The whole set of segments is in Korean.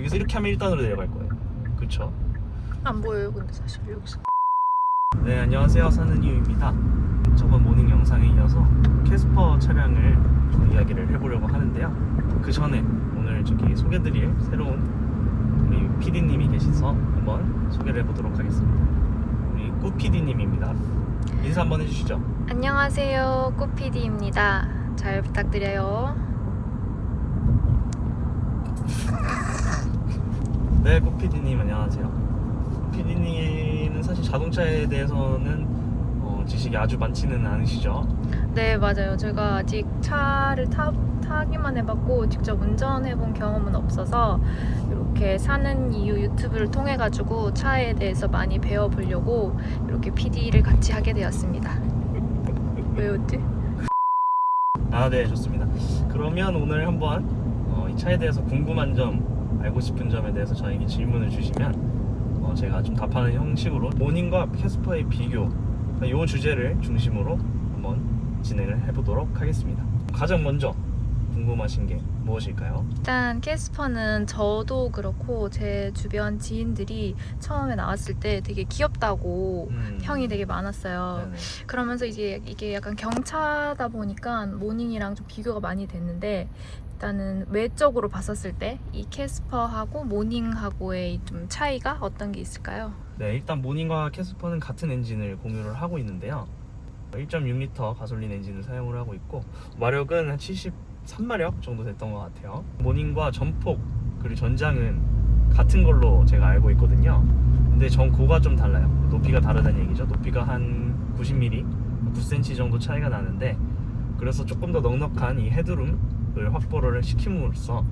여기서 이렇게 하면 1단으로 내려갈 거예요. 그쵸? 안 보여요 근데 사실 여기서. 네, 안녕하세요. 사는 이유입니다. 저번 모닝 영상에 이어서 캐스퍼 차량을 좀 이야기를 해보려고 하는데요. 그 전에 오늘 저기 소개드릴 새로운 우리 PD님이 계셔서 한번 소개를 해보도록 하겠습니다. 우리 꾸 PD님입니다. 인사 한번 해주시죠. 안녕하세요, 꾸PD입니다. 잘 부탁드려요. 네, 꾸 PD님 안녕하세요. PD님은 사실 자동차에 대해서는 지식이 아주 많지는 않으시죠? 네, 맞아요. 제가 아직 차를 타기만 해봤고 직접 운전해본 경험은 없어서 이렇게 사는 이유 유튜브를 통해 가지고 차에 대해서 많이 배워보려고 이렇게 PD를 같이 하게 되었습니다. 왜 웃지? 아, 네, 좋습니다. 그러면 오늘 한번 이 차에 대해서 궁금한 점, 알고 싶은 점에 대해서 저에게 질문을 주시면 제가 좀 답하는 형식으로 모닝과 캐스퍼의 비교, 이 주제를 중심으로 한번 진행을 해보도록 하겠습니다. 가장 먼저 궁금하신 게 무엇일까요? 일단 캐스퍼는 저도 그렇고 제 주변 지인들이 처음에 나왔을 때 되게 귀엽다고 평이 되게 많았어요. 네네. 그러면서 이제 이게 약간 경차다 보니까 모닝이랑 좀 비교가 많이 됐는데, 일단은 외적으로 봤었을 때 이 캐스퍼하고 모닝하고의 좀 차이가 어떤 게 있을까요? 네, 일단 모닝과 캐스퍼는 같은 엔진을 공유를 하고 있는데요. 1.6L 가솔린 엔진을 사용을 하고 있고 마력은 한 73마력 정도 됐던 것 같아요. 모닝과 전폭 그리고 전장은 같은 걸로 제가 알고 있거든요. 근데 전고가 좀 달라요. 높이가 다르다는 얘기죠. 높이가 한 90mm, 9cm 정도 차이가 나는데, 그래서 조금 더 넉넉한 이 헤드룸을 확보를 시킴으로써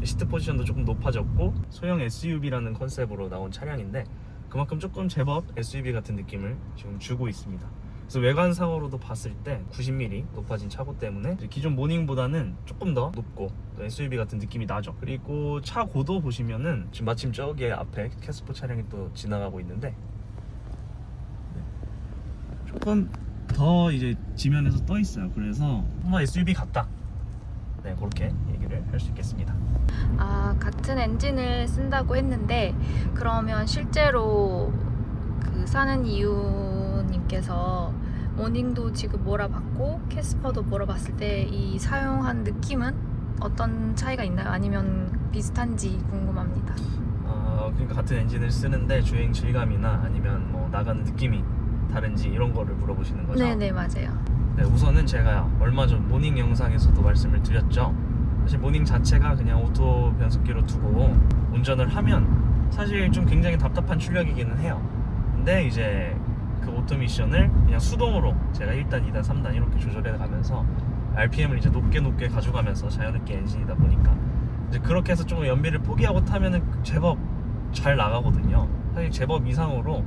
시트 포지션도 조금 높아졌고 소형 SUV라는 컨셉으로 나온 차량인데, 그만큼 조금 제법 SUV 같은 느낌을 지금 주고 있습니다. 그래서 외관상으로도 봤을 때 90mm 높아진 차고 때문에 기존 모닝보다는 조금 더 높고 또 SUV 같은 느낌이 나죠. 그리고 차 고도 보시면은 지금 마침 저기 앞에 캐스퍼 차량이 또 지나가고 있는데 조금 더 이제 지면에서 떠 있어요. 그래서 정말 SUV 같다. 네, 그렇게 얘기를 할 수 있겠습니다. 아, 같은 엔진을 쓴다고 했는데 그러면 실제로 그 사는 이유님께서 모닝도 지금 몰아봤고 캐스퍼도 몰아봤을 때 이 사용한 느낌은 어떤 차이가 있나요? 아니면 비슷한지 궁금합니다. 그러니까 같은 엔진을 쓰는데 주행 질감이나 아니면 뭐 나가는 느낌이 다른지 이런 거를 물어보시는 거죠? 네네, 맞아요. 네, 우선은 제가 얼마 전 모닝 영상에서도 말씀을 드렸죠. 사실 모닝 자체가 그냥 오토 변속기로 두고 운전을 하면 사실 좀 굉장히 답답한 출력이기는 해요. 근데 이제 그 오토 미션을 그냥 수동으로 제가 1단, 2단, 3단 이렇게 조절해 가면서 RPM을 이제 높게 가져가면서 자연스럽게 엔진이다 보니까 이제 그렇게 해서 좀 연비를 포기하고 타면은 제법 잘 나가거든요. 사실 제법 이상으로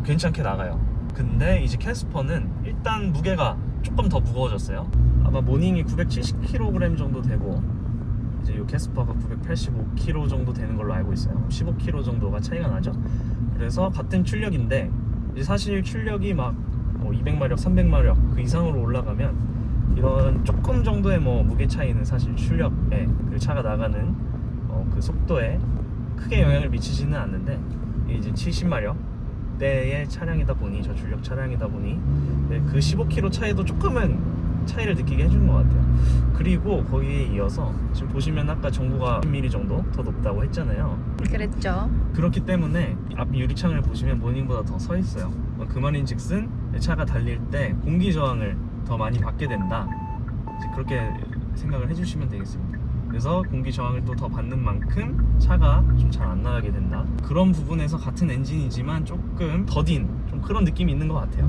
괜찮게 나가요. 근데 이제 캐스퍼는 일단 무게가 조금 더 무거워졌어요. 아마 모닝이 970kg 정도 되고 이제 이 캐스퍼가 985kg 정도 되는 걸로 알고 있어요. 15kg 정도가 차이가 나죠. 그래서 같은 출력인데 이제 사실 출력이 막 200마력, 300마력 그 이상으로 올라가면 이런 조금 정도의 무게 차이는 사실 출력에 그 차가 나가는 그 속도에 크게 영향을 미치지는 않는데, 이제 70마력 대의 차량이다 보니, 저출력 차량이다 보니 그 15km 차이도 조금은 차이를 느끼게 해주는 것 같아요. 그리고 거기에 이어서 지금 보시면 아까 전고가 10mm 정도 더 높다고 했잖아요. 그랬죠. 그렇기 때문에 앞 유리창을 보시면 모닝보다 더 서 있어요. 그 말인즉슨 차가 달릴 때 공기 저항을 더 많이 받게 된다, 이제 그렇게 생각을 해주시면 되겠습니다. 그래서 공기 저항을 또 더 받는 만큼 차가 좀 잘 안 나가게 된다. 그런 부분에서 같은 엔진이지만 조금 더딘 좀 그런 느낌이 있는 것 같아요.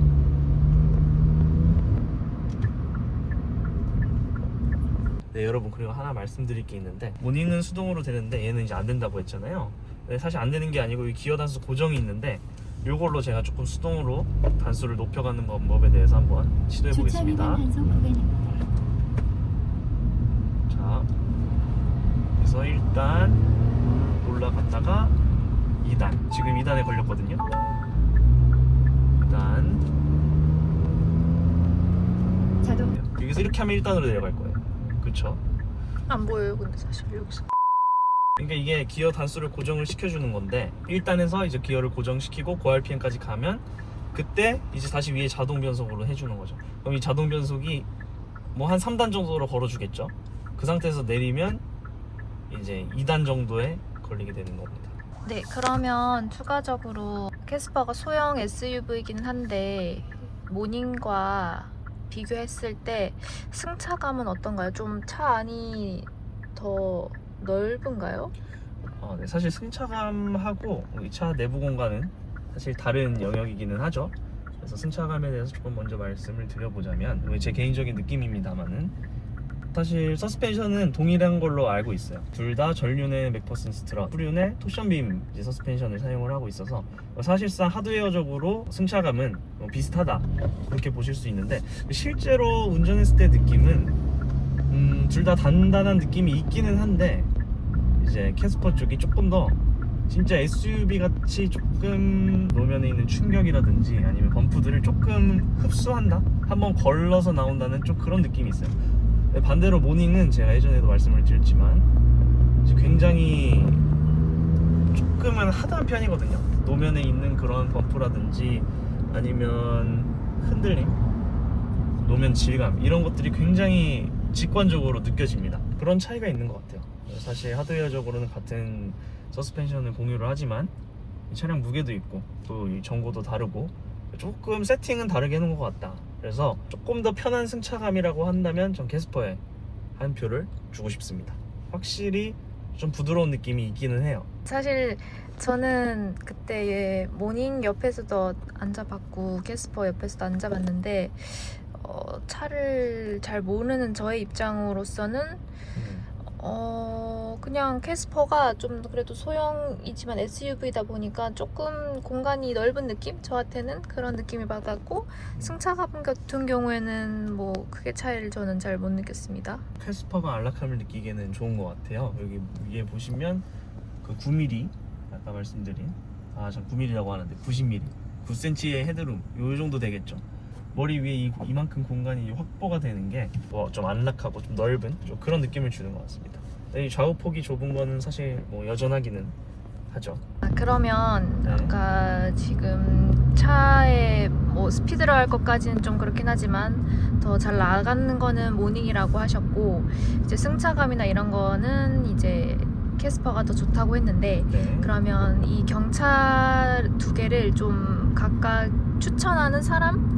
네, 여러분, 그리고 하나 말씀드릴 게 있는데, 모닝은 수동으로 되는데 얘는 이제 안 된다고 했잖아요. 네, 사실 안 되는 게 아니고 이 기어 단수 고정이 있는데 이걸로 제가 조금 수동으로 단수를 높여가는 방법에 대해서 한번 시도해 보겠습니다. 자, 그래서 1단 올라갔다가 2단, 지금 2단에 걸렸거든요. 2단 여기서 이렇게 하면 1단으로 내려갈 거예요. 그쵸? 안 보여요 근데 사실 여기서. 그러니까 이게 기어 단수를 고정을 시켜주는 건데 1단에서 이제 기어를 고정시키고 고RPM까지 가면 그때 이제 다시 위에 자동 변속으로 해주는 거죠. 그럼 이 자동 변속이 뭐 한 3단 정도로 걸어주겠죠. 그 상태에서 내리면 이제 2단 정도에 걸리게 되는 겁니다. 네, 그러면 추가적으로 캐스퍼가 소형 SUV이긴 한데 모닝과 비교했을 때 승차감은 어떤가요? 좀 차 안이 더 넓은가요? 네, 사실 승차감하고 이 차 내부 공간은 사실 다른 영역이기는 하죠. 그래서 승차감에 대해서 조금 먼저 말씀을 드려보자면 제 개인적인 느낌입니다만은 사실 서스펜션은 동일한 걸로 알고 있어요. 둘 다 전륜의 맥퍼슨 스트럿, 후륜의 토션빔 서스펜션을 사용을 하고 있어서 사실상 하드웨어적으로 승차감은 비슷하다 그렇게 보실 수 있는데 실제로 운전했을 때 느낌은 둘 다 단단한 느낌이 있기는 한데 이제 캐스퍼 쪽이 조금 더 진짜 SUV 같이 조금 노면에 있는 충격이라든지 아니면 범프들을 조금 흡수한다? 한번 걸러서 나온다는 좀 그런 느낌이 있어요. 반대로 모닝은 제가 예전에도 말씀을 드렸지만 굉장히 조금은 하드한 편이거든요. 노면에 있는 그런 범프라든지 아니면 흔들림, 노면 질감 이런 것들이 굉장히 직관적으로 느껴집니다. 그런 차이가 있는 것 같아요. 사실 하드웨어적으로는 같은 서스펜션을 공유를 하지만 이 차량 무게도 있고 또 이 전고도 다르고 조금 세팅은 다르게 해놓은 것 같다. 그래서 조금 더 편한 승차감이라고 한다면 전 캐스퍼에 한 표를 주고 싶습니다. 확실히 좀 부드러운 느낌이 있기는 해요. 사실 저는 그때 모닝 옆에서도 앉아봤고 캐스퍼 옆에서도 앉아봤는데 차를 잘 모르는 저의 입장으로서는 그냥 캐스퍼가 좀 그래도 소형이지만 SUV다 보니까 조금 공간이 넓은 느낌? 저한테는 그런 느낌이 받았고 승차감 같은 경우에는 뭐 크게 차이를 저는 잘 못 느꼈습니다. 캐스퍼가 안락함을 느끼기에는 좋은 것 같아요. 여기 위에 보시면 그 9mm 아까 말씀드린 전 9mm라고 하는데 90mm 9cm의 헤드룸 요 정도 되겠죠. 머리 위에 이만큼 공간이 확보가 되는 게 좀 안락하고 좀 넓은 좀 그런 느낌을 주는 것 같습니다. 이 좌우폭이 좁은 거는 사실 뭐 여전하기는 하죠. 그러면 네. 아까 지금 차에 뭐 스피드로 할 것까지는 좀 그렇긴 하지만 더 잘 나가는 거는 모닝이라고 하셨고 이제 승차감이나 이런 거는 이제 캐스퍼가 더 좋다고 했는데 네. 그러면 이 경차 두 개를 좀 각각 추천하는 사람?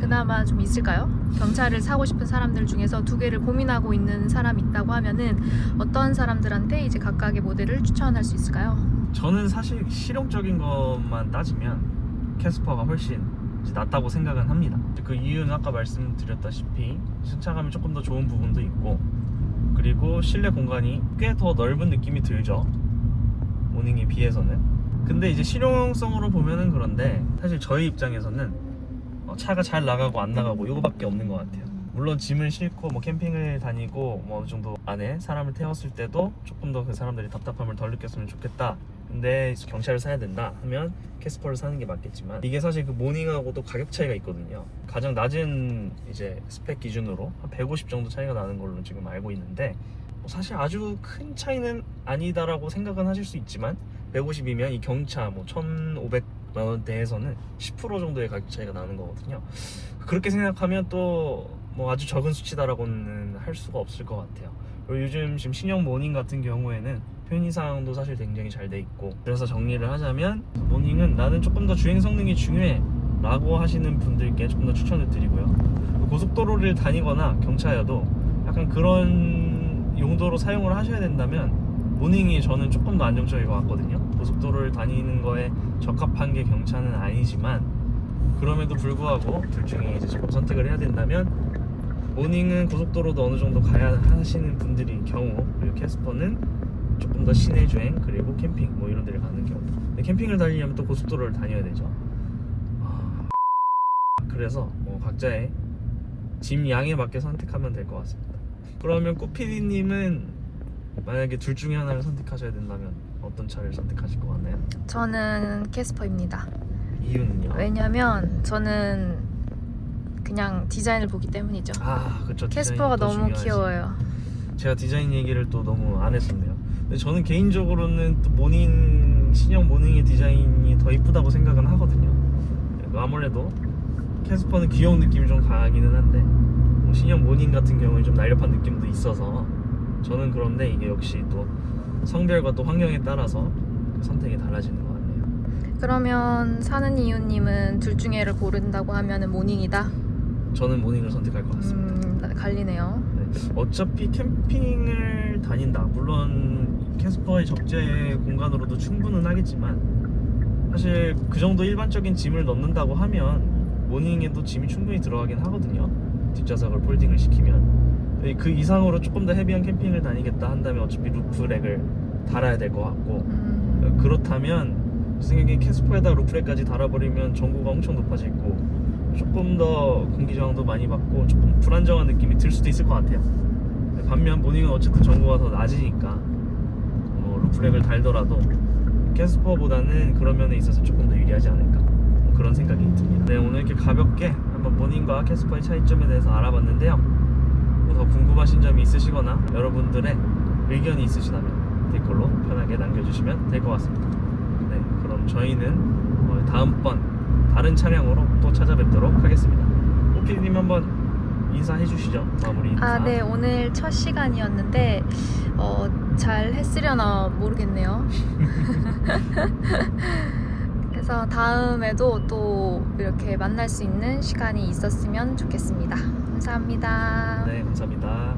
그나마 좀 있을까요? 경차를 사고 싶은 사람들 중에서 두 개를 고민하고 있는 사람이 있다고 하면은 어떤 사람들한테 이제 각각의 모델을 추천할 수 있을까요? 저는 사실 실용적인 것만 따지면 캐스퍼가 훨씬 이제 낫다고 생각은 합니다. 그 이유는 아까 말씀드렸다시피 승차감이 조금 더 좋은 부분도 있고 그리고 실내 공간이 꽤 더 넓은 느낌이 들죠. 모닝에 비해서는. 근데 이제 실용성으로 보면은 그런데 사실 저희 입장에서는 차가 잘 나가고 안 나가고 이거밖에 없는 것 같아요. 물론 짐을 싣고 뭐 캠핑을 다니고 뭐 어느 정도 안에 사람을 태웠을 때도 조금 더 그 사람들이 답답함을 덜 느꼈으면 좋겠다. 근데 경차를 사야 된다 하면 캐스퍼를 사는 게 맞겠지만 이게 사실 그 모닝하고도 가격 차이가 있거든요. 가장 낮은 이제 스펙 기준으로 한 150 정도 차이가 나는 걸로 지금 알고 있는데 사실 아주 큰 차이는 아니다라고 생각은 하실 수 있지만 150이면 이 경차 뭐 1,500만 원대에서는 10% 정도의 가격 차이가 나는 거거든요. 그렇게 생각하면 또 뭐 아주 적은 수치다라고는 할 수가 없을 것 같아요. 그리고 요즘 지금 신형 모닝 같은 경우에는 편의사항도 사실 굉장히 잘 돼 있고 그래서 정리를 하자면 모닝은 나는 조금 더 주행 성능이 중요해 라고 하시는 분들께 조금 더 추천을 드리고요. 고속도로를 다니거나 경차여도 약간 그런 용도로 사용을 하셔야 된다면 모닝이 저는 조금 더 안정적일 것 같거든요. 고속도로를 다니는 거에 적합한 게 경차는 아니지만 그럼에도 불구하고 둘 중에 이제 조금 선택을 해야 된다면 모닝은 고속도로도 어느 정도 가야 하시는 분들인 경우 그리고 캐스퍼는 조금 더 시내 주행 그리고 캠핑 뭐 이런 데를 가는 경우 근데 캠핑을 다니려면 또 고속도로를 다녀야 되죠. 그래서 뭐 각자의 짐 양에 맞게 선택하면 될 것 같습니다. 그러면 꾸피디님은 만약에 둘 중에 하나를 선택하셔야 된다면 어떤 차를 선택하실 것 같나요? 저는 캐스퍼입니다. 이유는요? 왜냐면 저는 그냥 디자인을 보기 때문이죠. 그렇죠. 캐스퍼가 너무 귀여워요. 제가 디자인 얘기를 또 너무 안 했었네요. 근데 저는 개인적으로는 또 모닝 신형 모닝의 디자인이 더 이쁘다고 생각은 하거든요. 아무래도 캐스퍼는 귀여운 느낌이 좀 강하기는 한데 뭐 신형 모닝 같은 경우에 좀 날렵한 느낌도 있어서 저는 그런데 이게 역시 또 성별과 또 환경에 따라서 그 선택이 달라지는 것 같네요. 그러면 사는 이유님은 둘 중에를 고른다고 하면은 모닝이다. 저는 모닝을 선택할 것 같습니다. 갈리네요. 네. 어차피 캠핑을 다닌다. 물론 캐스퍼의 적재 공간으로도 충분은 하겠지만 사실 그 정도 일반적인 짐을 넣는다고 하면 모닝에도 짐이 충분히 들어가긴 하거든요. 뒷좌석을 폴딩을 시키면. 그 이상으로 조금 더 헤비한 캠핑을 다니겠다 한다면 어차피 루프렉을 달아야 될 것 같고 그렇다면 제 생각에 캐스퍼에다 루프렉까지 달아버리면 전고가 엄청 높아지고 조금 더 공기 저항도 많이 받고 조금 불안정한 느낌이 들 수도 있을 것 같아요. 반면 모닝은 어쨌든 전고가 더 낮으니까 루프렉을 달더라도 캐스퍼보다는 그런 면에 있어서 조금 더 유리하지 않을까 그런 생각이 듭니다. 네, 오늘 이렇게 가볍게 한번 모닝과 캐스퍼의 차이점에 대해서 알아봤는데요. 더 궁금하신 점이 있으시거나 여러분들의 의견이 있으시다면 댓글로 편하게 남겨주시면 될 것 같습니다. 네, 그럼 저희는 다음번 다른 차량으로 또 찾아뵙도록 하겠습니다. 오피디님 한번 인사해 주시죠. 마무리 인사. 네, 오늘 첫 시간이었는데 잘 했으려나 모르겠네요. 그래서 다음에도 또 이렇게 만날 수 있는 시간이 있었으면 좋겠습니다. 감사합니다. 네, 감사합니다.